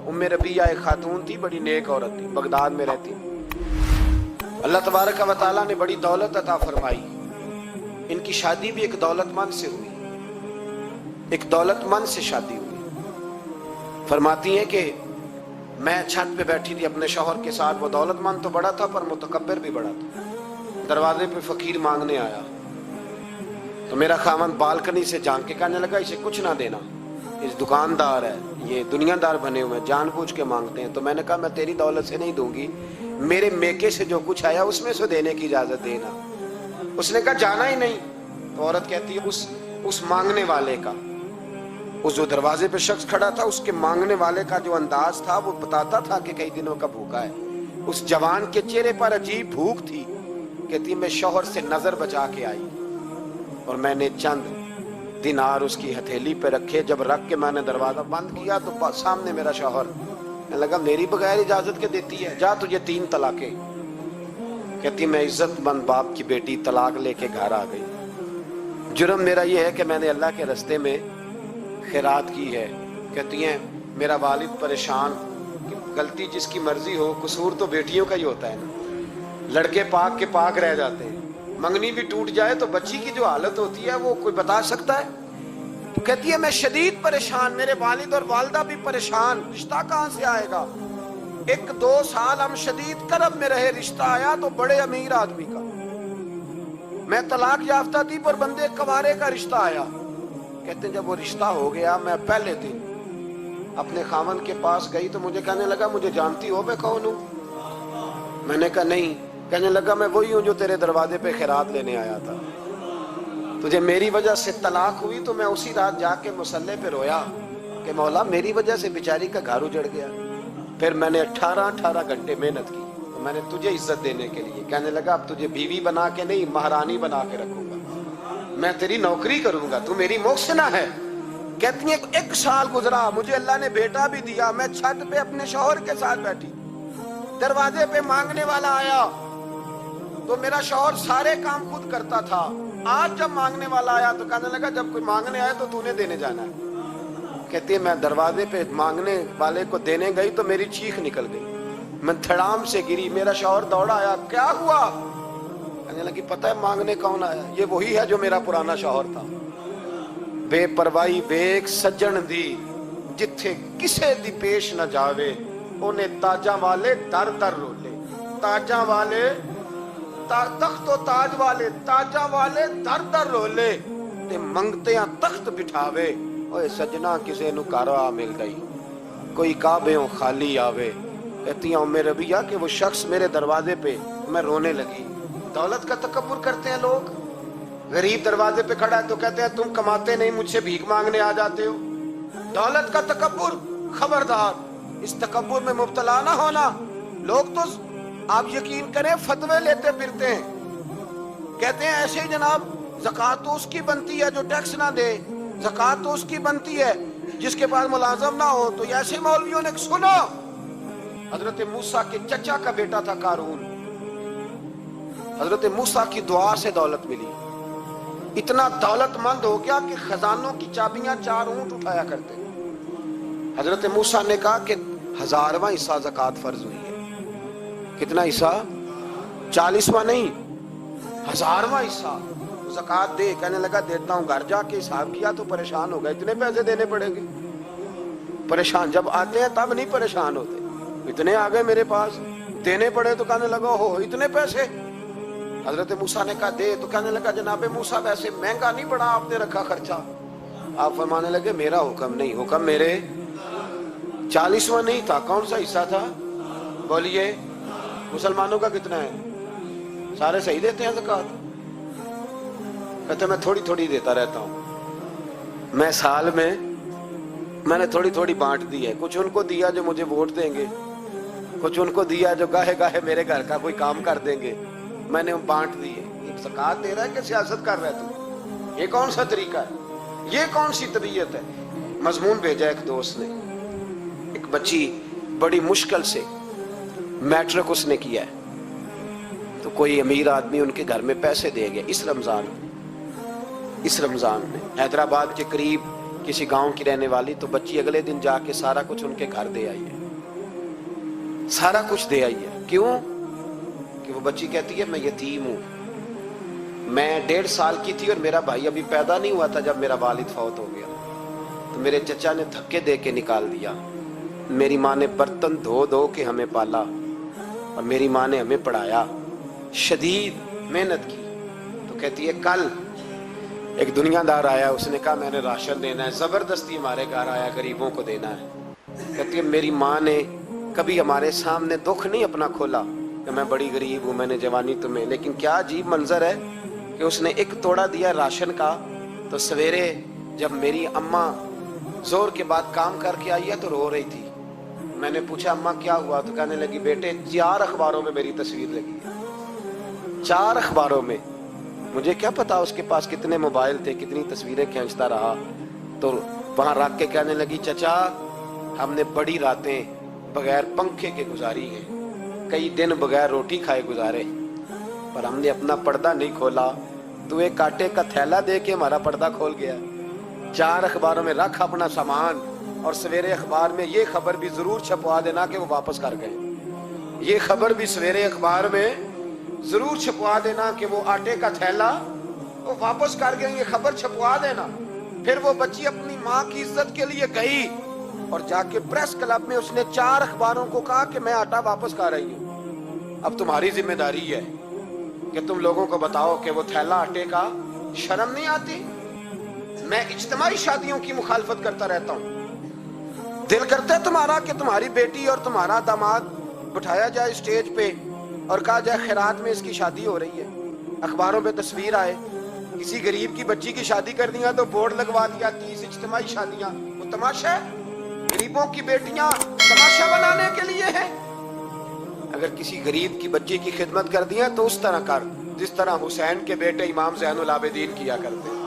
उम्मे रबिया एक खातून थी, बड़ी नेक औरत थी, बगदाद में रहती। अल्लाह तबारक व तआला ने बड़ी दौलत अता फरमाई। इनकी शादी भी एक दौलतमंद से हुई, एक दौलतमंद से शादी हुई। फरमाती हैं कि मैं छत पे बैठी थी अपने शौहर के साथ। वो दौलतमंद तो बड़ा था पर मुतकब्बिर भी बड़ा था। दरवाजे पे फकीर मांगने आया तो मेरा खामन बालकनी से झांक के कहने लगा, इसे कुछ ना देना, इस दुकानदार है, ये दुनियादार बने हुए हैं, जानबूझ के मांगते हैं। तो मैंने कहा मैं तेरी दौलत से नहीं दूंगी, मेरे मेके से जो कुछ आया उसमें से देने की इजाजत देना। उसने कहा जाना ही नहीं। तो औरत कहती है उस मांगने वाले का, उस जो दरवाजे पे शख्स खड़ा था, उसके मांगने वाले का जो अंदाज था वो बताता था कि कई दिनों का भूखा है। उस जवान के चेहरे पर अजीब भूख थी। कहती मैं शौहर से नजर बचा के आई और मैंने चंद दिनार उसकी हथेली पे रखे। जब रख के मैंने दरवाजा बंद किया तो सामने मेरा शौहर। मैं लगा मेरी बगैर इजाजत के देती है, जा तुझे 3 तलाके। कहती मैं इज्जतमंद बाप की बेटी तलाक लेके घर आ गई। जुर्म मेरा ये है कि मैंने अल्लाह के रास्ते में खैरात की है। कहती हैं मेरा वालिद परेशान, गलती जिसकी मर्जी हो, कसूर तो बेटियों का ही होता है ना। लड़के पाक के पाक रह जाते हैं, मंगनी भी टूट जाए तो बच्ची की जो हालत होती है वो कोई बता सकता है। तो कहती है मैं शदीद परेशान, मेरे वालिद और वालदा भी परेशान, रिश्ता कहां से आएगा। 1-2 साल हम शदीद करब में रहे, रिश्ता आया तो बड़े अमीर आदमी का। मैं तलाक याफ्ता थी पर बंदे कवारे का रिश्ता आया। कहते जब वो रिश्ता हो गया, मैं पहले दिन अपने खामन के पास गई तो मुझे कहने लगा मुझे जानती हो मैं कौन हूं। मैंने कहा नहीं। कहने लगा मैं वही हूं जो तेरे दरवाजे पे खैरात लेने आया था। तुझे मेरी वजह से तलाक हुई तो मैं उसी रात जाके मुसल्ले पे रोया कि मौला मेरी वजह से बेचारी का घर उजड़ गया। फिर मैंने 18 घंटे मेहनत की तो मैंने तुझे इज्जत देने के लिए। कहने लगा अब तुझे बीवी बना के नहीं महारानी बना के रखूंगा, मैं तेरी नौकरी करूंगा, तू मेरी मोहसिना है। कहती है 1 साल गुजरा, मुझे अल्लाह ने बेटा भी दिया। मैं छत पे अपने शौहर के साथ बैठी, दरवाजे पे मांगने वाला आया तो मेरा शौहर सारे काम खुद करता था। आज जब मांगने वाला आया तो कहने लगा जब कोई मांगने आया तो तूने देने जाना है। कहती है मैं दरवाजे पे मांगने वाले को देने गई तो मेरी चीख निकल गई, मैं धड़ाम से गिरी। मेरा शौहर दौड़ा आया, क्या हुआ। कहने लगी पता है मांगने कौन आया, ये वही है जो मेरा पुराना शौहर था। बेपरवाही वेख सज्जन दी, जिथे किसे दी पेश न जावे, उन्हें ताजा वाले दर दर रोले। ताजा वाले तख्तो ताज वाले, ताजा वाले दर दर रोले, ते मंगते तख्त बिठावे। ओए सजना किसे नु घर आ मिल गई, कोई काबेओं खाली आवे। कहती हैं उम्मे रबिया कि वो शख्स मेरे दरवाजे पे, मैं रोने लगी। दौलत का तकब्बुर करते हैं लोग। गरीब दरवाजे पे खड़ा है तो कहते हैं तुम कमाते नहीं, मुझसे भीख मांगने आ जाते हो। दौलत का तकब्बुर, खबरदार इस तकब्बुर में मुब्तला ना होना। लोग तो आप यकीन करें फतवे लेते फिरते हैं, कहते हैं ऐसे ही जनाब ज़कात तो उसकी बनती है जो टैक्स ना दे, ज़कात तो उसकी बनती है जिसके पास मुलाजम ना हो। तो ऐसे मौलवियों ने सुनो, हजरत मूसा के चचा का बेटा था कारून, हजरत मूसा की दुआ से दौलत मिली। इतना दौलतमंद हो गया कि खजानों की चाबियां 4 ऊंट उठाया करते। हजरत मूसा ने कहा कि 1000वां हिस्सा ज़कात फर्ज हुई है। कितना हिस्सा? 40वां नहीं, 1000वां हिस्सा ज़कात दे। कहने लगा देता हूं। घर जाके हिसाब किया तो परेशान हो गए, इतने पैसे देने पड़ेंगे। परेशान जब आते हैं तब नहीं परेशान होते, इतने आ गए मेरे पास, देने पड़े तो कहने लगा हो इतने पैसे। हजरत मूसा ने कहा दे, तो कहने लगा जनाबे मूसा वैसे महंगा नहीं पड़ा आपने रखा खर्चा। आप फरमाने लगे मेरा हुक्म नहीं, हुक्म मेरे 40वां नहीं था। कौन सा हिस्सा था बोलिए। मुसलमानों का कितना है? सारे सही देते हैं ज़कात? कहते मैं थोड़ी थोड़ी देता रहता हूं। मैं साल में मैंने थोड़ी थोड़ी बांट दी है। कुछ उनको दिया जो मुझे वोट देंगे, कुछ उनको दिया जो गाहे गाहे मेरे घर का कोई काम कर देंगे, मैंने बांट दी है। ज़कात दे रहा है कि सियासत कर रहा है तू? ये कौन सा तरीका है, ये कौन सी तबीयत है। मजमून भेजा एक दोस्त ने, एक बच्ची बड़ी मुश्किल से मैट्रिक उसने किया है तो कोई अमीर आदमी उनके घर में पैसे दे गया इस रमजान में। हैदराबाद के करीब किसी गांव की रहने वाली, तो बच्ची अगले दिन जाके सारा कुछ उनके घर दे आई है, सारा कुछ दे आई है। क्यों? कि वो बच्ची कहती है मैं यतीम हूं, मैं 1.5 साल की थी और मेरा भाई अभी पैदा नहीं हुआ था जब मेरा वालिद फौत हो गया, तो मेरे चचा ने धक्के दे के निकाल दिया। मेरी माँ ने बर्तन धो धो के हमें पाला और मेरी माँ ने हमें पढ़ाया, शदीद मेहनत की। तो कहती है कल एक दुनियादार आया, उसने कहा मैंने राशन देना है, जबरदस्ती हमारे घर आया, गरीबों को देना है। कहती है मेरी माँ ने कभी हमारे सामने दुख नहीं अपना खोला कि मैं बड़ी गरीब हूँ, मैंने जवानी तुम्हें, लेकिन क्या अजीब मंजर है कि उसने एक तोड़ा दिया राशन का, तो सवेरे जब मेरी अम्मा जोर के बाद काम करके आई है तो रो रही थी। मैंने पूछा अम्मा क्या हुआ, तो कहने लगी बेटे 4 अखबारों में मेरी तस्वीर लगी है, 4 अखबारों में। मुझे क्या पता उसके पास कितने मोबाइल थे, कितनी तस्वीरें खींचता रहा। तो वहां रख के कहने लगी चचा हमने बड़ी रातें बगैर पंखे के गुजारी है, कई दिन बगैर रोटी खाए गुजारे, पर हमने अपना पर्दा नहीं खोला। तू एक आटे का थैला दे के हमारा पर्दा खोल गया। 4 अखबारों में रख अपना सामान, और सवेरे अखबार में ये खबर भी जरूर छपवा देना कि वो वापस कर गए। ये खबर भी सवेरे अखबार में जरूर छपवा देना कि वो आटे का थैला वो वापस कर गए, ये खबर छपवा देना। फिर वो बच्ची अपनी माँ की इज्जत के लिए गई और जाके प्रेस क्लब में उसने 4 अखबारों को कहा कि मैं आटा वापस कर रही हूँ। अब तुम्हारी जिम्मेदारी है कि तुम लोगों को बताओ कि वो थैला आटे का, शर्म नहीं आती? मैं इज्तिमाई शादियों की मुखालफत करता रहता हूँ। दिल करता है तुम्हारा कि तुम्हारी बेटी और तुम्हारा दामाद बिठाया जाए स्टेज पे और कहा जाए खैरात में इसकी शादी हो रही है, अखबारों पे तस्वीर आए, किसी गरीब की बच्ची की शादी कर दिया तो बोर्ड लगवा दिया 30 इज्तिमाई शादियां। वो तमाशा है? गरीबों की बेटियां तमाशा बनाने के लिए है? अगर किसी गरीब की बच्ची की खिदमत कर दिया तो उस तरह कर जिस तरह हुसैन के बेटे इमाम ज़ैनुल आबिदीन किया करते।